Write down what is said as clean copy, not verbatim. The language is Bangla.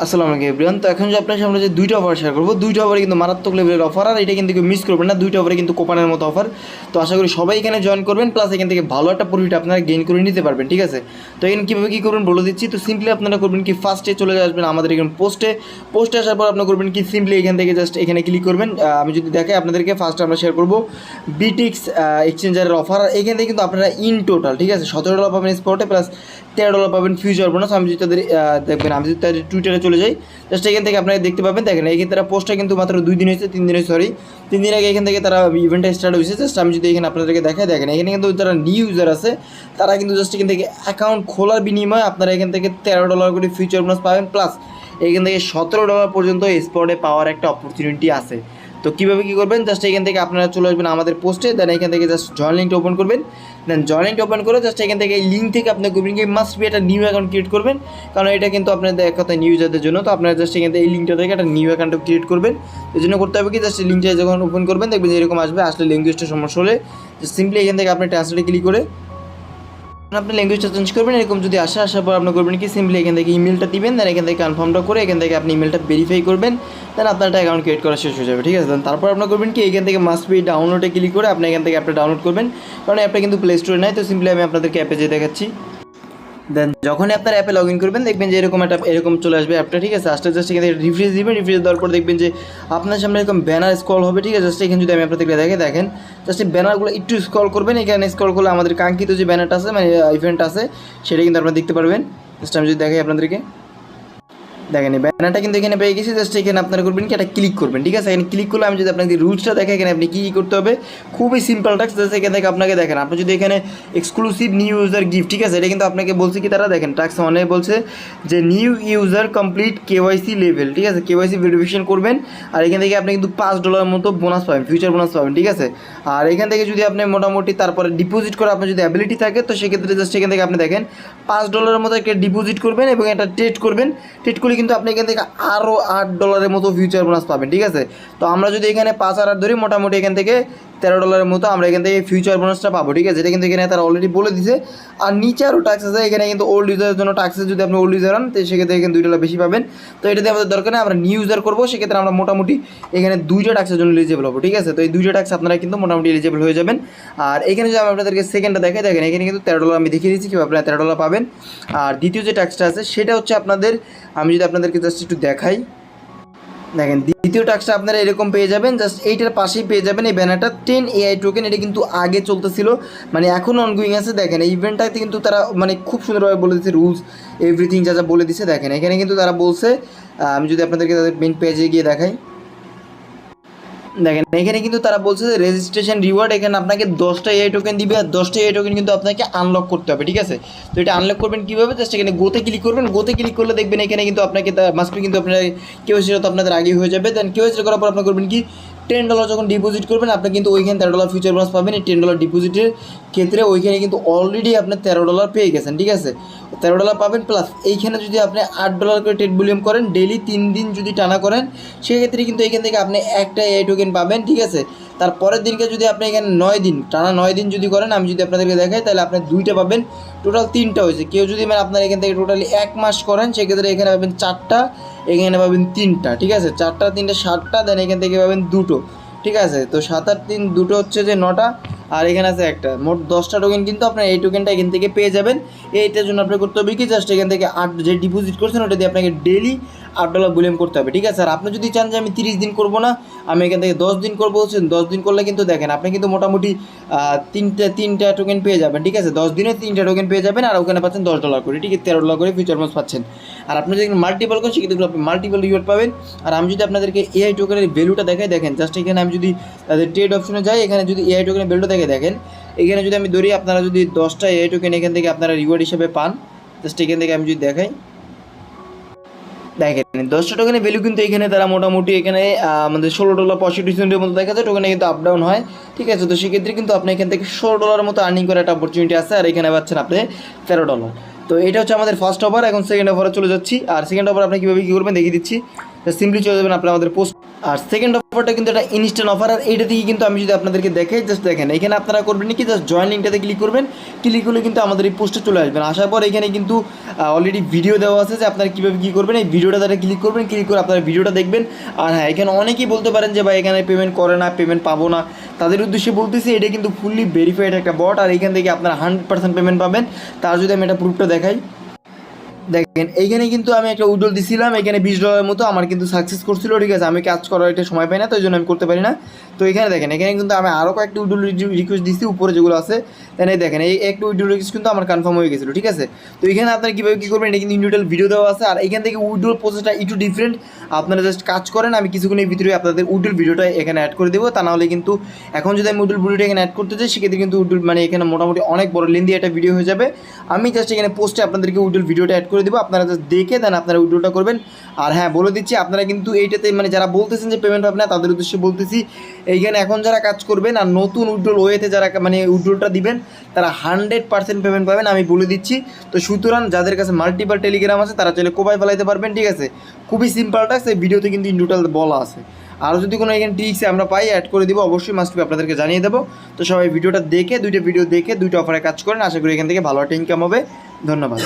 আসসালামু আলাইকুম এভরিওয়ান। তো এখন যে আপনার সামনে যে দুইটা অফার শেয়ার করবো, দুইটা অফারে কিন্তু মারাত্মক লেভেলের অফার, আর এটা কিন্তু মিস করবেন না। দুইটা অফারে কিন্তু কোপানের মতো অফার। তো আশা করি সবাই এখানে জয়েন করবেন, প্লাস এখান থেকে ভালো একটা প্রফিট আপনারা গেইন করে নিতে পারবেন, ঠিক আছে। তো এখানে কীভাবে কী করবেন বলে দিচ্ছি। তো সিম্পলি আপনারা করবেন কি, ফার্স্টে চলে আসবেন আমাদের এখানে পোস্টে আসার পর আপনারা করবেন কি, সিম্পলি এখান থেকে জাস্ট এখানে ক্লিক করবেন। আমি যদি দেখাই আপনাদেরকে, ফার্স্টে আমরা শেয়ার করবো বিটিক্স এক্সচেঞ্জারের অফার। এখান থেকে কিন্তু আপনারা ইন টোটাল, ঠিক আছে, $17 পাবেন স্পটে, প্লাস $13 পাবেন ফিউচার বোনাস। আমি যদি তাদের দেখবেন, আমি যদি তাদের টুইটারে চলে যাই, জাস্ট এখান থেকে আপনারা দেখতে পাবেন। দেখেন এখানে তারা পোস্টটা কিন্তু মাত্র 2 দিন হয়েছে, 3 দিন হয়েছে, সরি 3 দিন আগে এখান থেকে তারা ইভেন্টটা স্টার্ট হয়েছে। জাস্ট আমি যদি এখানে আপনাদেরকে দেখাই, দেখেন এখানে কিন্তু যারা নিউ ইউজার আছে তারা কিন্তু জাস্ট এখান থেকে অ্যাকাউন্ট খোলার বিনিময়ে আপনারা এখান থেকে $13 করে ফিউচার বোনাস পাবেন, প্লাস এখান থেকে $17 পর্যন্ত স্পটে পাওয়ার একটা অপরচুনিটি আছে। তো কীভাবে কী করবেন, জাস্ট এখান থেকে আপনারা চলে আসবেন আমাদের পোস্টে, দেন এখান থেকে জাস্ট জয়েন লিঙ্কটা ওপেন করবেন। দেন জয়েন লিঙ্কটা ওপেন করে জাস্ট এখান থেকে এই লিঙ্ক থেকে আপনি করবেন কি, মাস্ট বি একটা নিউ অ্যাকাউন্ট ক্রিয়েট করবেন, কারণ এটা কিন্তু আপনাদের এক কথা নিউ ইউজারদের জন্য। তো আপনারা জাস্ট এখান থেকে এই লিঙ্কটা থেকে একটা নিউ অ্যাকাউন্ট ক্রিয়েট করবেন। এই জন্য করতে হবে কি, জাস্ট লিঙ্কটা যখন ওপেন করবেন দেখবেন যে এরকম আসবে। আসলে ল্যাঙ্গুয়েজটা সমস্যা হলে সিম্পলি এখান থেকে আপনি ট্রান্সলেটে ক্লিক করে আপনি ল্যাঙ্গুয়েজটা চেঞ্জ করবেন। এরকম যদি আসার পর আপনি করবেন কি, সিম্পলি এখান থেকে ইমেলটা দিবেন, দেন এখান থেকে কনফার্মটা করে এখান থেকে আপনি ইমেলটা ভেরিফাই করবেন, দেন আপনার একটা অ্যাকাউন্ট ক্রিয়েট করা শেষ হয়ে যাবে, ঠিক আছে। দেন তারপর আপনার করবেন কি, এখান থেকে মাস্ট বি ডাউনলোডে ক্লিক করে আপনি এখান থেকে অ্যাপটা ডাউনলোড করবেন, কারণ অ্যাপটা কিন্তু প্লে স্টোরে নাই। তো সিম্পলি আমি আপনাদেরকে অ্যাপে যেয়ে দেখাচ্ছি। দেন যখনই আপনার অ্যাপে লগ ইন করবেন দেখবেন যে এরকম চলে আসবে অ্যাপটা, ঠিক আছে। আসলে জাস্ট এখানে রিফ্রেশ দিবেন, রিফ্রেশ দেওয়ার পর দেখবেন যে আপনার সামনে এরকম ব্যানার স্ক্রল হবে, ঠিক আছে। জাস্ট এখানে যদি আমি আপনাদেরকে দেখেন জাস্ট এই ব্যানারগুলো একটু স্ক্রল করবেন। এখানে স্ক্রল করলে আমাদের কাঙ্ক্ষিত যে ব্যানারটা আছে, মানে ইভেন্ট আছে, সেটা কিন্তু আপনারা দেখতে পারবেন। জাস্ট আমি যদি দেখাই আপনাদেরকে, দেখেন এই ব্যানারটা কিন্তু এখানে পেয়ে গেছি। জাস্ট এখানে আপনারা করবেন কি, এটা ক্লিক করবেন, ঠিক আছে। এখানে ক্লিক করলে আমি যদি আপনাকে রুলসটা দেখাই, এখানে আপনি কী করতে হবে, খুবই সিম্পল টাস্ক। জাস্ট এখান থেকে আপনাকে দেখেন, আপনি যদি এখানে এক্সক্লুসিভ নিউ ইউজার গিফট, ঠিক আছে, এটা কিন্তু আপনাকে বলছে কি, তারা দেখেন টাস্ক অনে বলছে যে new user complete KYC level, ঠিক আছে, কেওয়াইসি ভেরিফিকেশন করবেন, আর এখান থেকে আপনি কিন্তু $5 মতো বোনাস পাবেন, ফিউচার বোনাস পাবেন, ঠিক আছে। আর এখান থেকে যদি আপনি মোটামুটি তারপরে ডিপোজিট করা আপনার যদি অ্যাবিলিটি থাকে, তো সেক্ষেত্রে জাস্ট এখান থেকে আপনি দেখেন $5 মতো একটা ডিপোজিট করবেন এবং এটা ট্রেড করবেন। ট্রেড করলে কিন্তু আপনি এখান থেকে আরও $8 মতো ফিউচার বোনাস পাবেন, ঠিক আছে। তো আমরা যদি এখানে 5 আর 8 ধরি, মোটামুটি এখান থেকে $13 মতো আমরা এখান থেকে ফিউচার বোনাসটা পাবো, ঠিক আছে। এটা কিন্তু এখানে তারা অলরেডি বলে দিছে। আর নিচে আরও ট্যাক্স আছে, এখানে কিন্তু ওল্ড ইউজারের জন্য ট্যাক্স আছে। যদি আপনি ওল্ড ইউজার হন, তো সেক্ষেত্রে এখানে $2 বেশি পাবেন। তো এটাতে আমাদের দরকার নেই, আমরা নিউ ইউজার করবো, সেক্ষেত্রে আমরা মোটামুটি এখানে 2টা ট্যাক্সের জন্য এলিজিবল হবো, ঠিক আছে। তো এই 2টা ট্যাক্স আপনারা কিন্তু মোটামুটি এলিজিবল হয়ে যাবেন। আর এখানে যদি আমি আপনাদেরকে সেকেন্ডটা দেখাই, দেখেন এখানে কিন্তু $13 আমি দেখিয়ে দিচ্ছি কীভাবে আপনারা $13 পাবেন। আর দ্বিতীয় যে ট্যাক্সটা আছে সেটা হচ্ছে আপনাদের, আমি যদি আপনাদেরকে জাস্ট একটু দেখাই, দেখেন দ্বিতীয় টাস্কটা আপনারা এরকম পেয়ে যাবেন। জাস্ট এইটার পাশেই পেয়ে যাবেন এই ব্যানারটা 10 AI টোকেন। এটা কিন্তু আগে চলতেছিল, মানে এখন অনগোয়িং আছে। দেখেন এই ইভেন্টটাতে কিন্তু তারা মানে খুব সুন্দরভাবে বলে দিচ্ছে, রুলস এভরিথিং যা যা বলে দিচ্ছে। দেখেন এখানে কিন্তু তারা বলছে, আমি যদি আপনাদেরকে তাদের মেন পেজে গিয়ে দেখাই, দেখেন এখানে কিন্তু তারা বলছে যে রেজিস্ট্রেশন রিওয়ার্ড, এখানে আপনাকে 10টা AI টোকেন দিবে, আর 10টা AI টোকেন কিন্তু আপনাকে আনলক করতে হবে, ঠিক আছে। তো এটা আনলক করবেন কীভাবে, জাস্ট এখানে গোতে ক্লিক করবেন। গোতে ক্লিক করলে দেখবেন এখানে কিন্তু আপনাকে মাস্টবি কিন্তু আপনার কেওয়াইসিটা তো আপনাদের আগে হয়ে যাবে। দেন কেওয়াইসি করার পর আপনার করবেন কি, $10 যখন ডিপোজিট করবেন আপনি কিন্তু ওইখানে $13 ফিউচার বোনাস পাবেন। এই $10 ডিপোজিটের ক্ষেত্রে ওইখানে কিন্তু অলরেডি আপনি $13 পেয়ে গেছেন, ঠিক আছে। $13 পাবেন, প্লাস এইখানে যদি আপনি $8 করে ট্রেড ভলিউম করেন, ডেইলি 3 দিন যদি টানা করেন, সেক্ষেত্রে কিন্তু এখান থেকে আপনি একটা AI টোকেন পাবেন, ঠিক আছে। তারপরের দিনকে যদি আপনি এখানে 9 দিন টানা 9 দিন যদি করেন, আমি যদি আপনাদেরকে দেখাই, তাহলে আপনি 2টা পাবেন, টোটাল 3টা হয়েছে। কেউ যদি মানে আপনার এখান থেকে টোটালি 1 মাস করেন, সেক্ষেত্রে এখানে পাবেন 4টা, এখানে পাবেন 3টা, ঠিক আছে। 4টা 3টা 7টা, দেন এখান থেকে পাবেন 2টো, ঠিক আছে। তো 7 আর 3 2টো হচ্ছে যে 9টা, আর এখানে আছে একটা, মোট 10টা টোকেন কিন্তু আপনার এই টোকেনটা এখান থেকে পেয়ে যাবেন। এইটার জন্য আপনার করতে হবে কি, জাস্ট এখান থেকে 8 যে ডিপোজিট করছেন ওটা দিয়ে আপনাকে ডেইলি $8 ভলিউম করতে হবে, ঠিক আছে। আর আপনি যদি চান যে আমি 30 দিন করবো না, আমি এখান থেকে 10 দিন করবো, বলছেন 10 দিন করলে কিন্তু দেখেন আপনি কিন্তু মোটামুটি 3টা টোকেন পেয়ে যাবেন, ঠিক আছে। 10 দিনে 3টা টোকেন পেয়ে যাবেন, আর ওখানে পাচ্ছেন $10 করে, ঠিক আছে, $13 করে ফিউচার বোনাস পাচ্ছেন। আর আপনি যদি মাল্টিপল করেন, সেক্ষেত্রে আপনি মাল্টিপল রিওয়ার্ড পাবেন। আর আমি যদি আপনাদেরকে AI টোকেনের ভ্যালুটা দেখাই, দেখেন জাস্ট এখানে আমি যদি তাদের ট্রেড অপশনে যাই, এখানে যদি AI টোকেনের ভ্যালুটা দেখেন, এখানে যদি আমি ধরি আপনারা যদি 10টা AI টোকেন এখান থেকে আপনারা রিওয়ার্ড হিসেবে পান, জাস্ট এখান থেকে আমি যদি দেখাই, দেখেন 10টা টোকেনের ভ্যালু কিন্তু এখানে তারা মোটামুটি এখানে আমাদের $16.65 মতো দেখা যায়। টোকেনে কিন্তু আপ ডাউন হয়, ঠিক আছে। তো সেক্ষেত্রে কিন্তু আপনি এখান থেকে $16 মতো আর্নিং করার একটা অপরচুনিটি আছে, আর এখানে পাচ্ছেন আপনি $13। তো এটা হচ্ছে আমাদের ফার্স্ট অফার। এখন সেকেন্ড অফারে চলে যাচ্ছি। আর সেকেন্ড অফার আপনি কীভাবে কী করবেন দেখিয়ে দিচ্ছি। সিম্পলি চলে যাবেন আপনি আমাদের আর সেকেন্ড অফারটা কিন্তু একটা ইনস্ট্যান্ট অফার, আর এইটা থেকে কিন্তু আমি যদি আপনাদেরকে দেখাই, জাস্ট দেখেন এখানে আপনারা করবেন কি, জাস্ট জয়েন লিঙ্কটাতে ক্লিক করবেন, ক্লিক করলে কিন্তু আমাদের এই পোস্টে চলে আসবেন। আসার পর এখানে কিন্তু অলরেডি ভিডিও দেওয়া আছে যে আপনারা কীভাবে কী করবেন, এই ভিডিওটা তারা ক্লিক করবেন, ক্লিক করে আপনারা ভিডিওটা দেখবেন। আর হ্যাঁ, এখানে অনেকেই বলতে পারেন যে ভাই এখানে পেমেন্ট করে না, পেমেন্ট পাবো না, তাদের উদ্দেশ্যে বলতেছি এটা কিন্তু ফুললি ভেরিফাইড একটা বট, আর এখান থেকে আপনারা 100% পেমেন্ট পাবেন। তার যদি আমি এটা প্রুফটা দেখাই, দেখেন এইখানে কিন্তু আমি একটা উইড্রল দিছিলাম, এখানে $20 মতো আমার কিন্তু সাকসেস করছিল, ঠিক আছে। আমি কাজ করার একটা সময় পাই না, তো এই জন্য আমি করতে পারি না। তো এখানে দেখেন, এখানে কিন্তু আমি আরও কয়েকটি উইড্রল রিকোয়েস্ট দিচ্ছি উপরে যেগুলো আছে, দেন এই দেখেন এই একটা উইড্রল রিকোয়েস্ট কিন্তু আমার কনফার্ম হয়ে গেছিলো, ঠিক আছে। তো এখানে আপনারা কীভাবে কী করবেন এটা কিন্তু ইন্ডিভিজুয়াল ভিডিও দেওয়া আছে, আর এখান থেকে উইড্রল প্রসেসটা একটু ডিফারেন্ট। আপনারা জাস্ট কাজ করেন, আমি কিছুক্ষণের ভিতরে আপনাদের উইড্রল ভিডিওটা এখানে অ্যাড করে দেবো। তা নাহলে কিন্তু এখন যদি আমি উইড্রল ভিডিওটা এখানে অ্যাড করতে চাই, সেক্ষেত্রে কিন্তু উইড্রল মানে এখানে মোটামুটি অনেক বড় লেন্দি একটা ভিডিও হয়ে যাবে। আমি জাস্ট এখানে পোস্টে আপনাদেরকে উইড্রল ভিডিওটা অ্যাড করে দেবো, আপনারা জাস্ট দেখে দেন আপনারা উইড্রলটা করবেন। আর হ্যাঁ, বলে দিচ্ছি আপনারা কিন্তু এইটাতে মানে যারা বলতেছেন যে পেমেন্ট পাবেন না, তাদের উদ্দেশ্যে বলতেছি এইখানে এখন যারা কাজ করবেন আর নতুন উইড্রল ওয়েতে যারা মানে উইড্রলটা দিবেন, তারা 100% পেমেন্ট পাবেন, আমি বলে দিচ্ছি। তো সুতরাং যাদের কাছে মাল্টিপল টেলিগ্রাম আছে তারা চাইলে কোপায় ফেলাইতে পারবেন, ঠিক আছে। খুবই সিম্পল টাস্ক, এই ভিডিওতে কিন্তু ইন টোটাল বলা আছে। আরও যদি কোনো এখানে ট্রিক্সে আমরা পাই অ্যাড করে দিব, অবশ্যই মাস্ট বি আপনাদেরকে জানিয়ে দেবো। তো সবাই ভিডিওটা দেখে দুইটা ভিডিও দেখে দুইটা অফারে কাজ করেন, আশা করি এখান থেকে ভালো একটা ইনকাম হবে। ধন্যবাদ।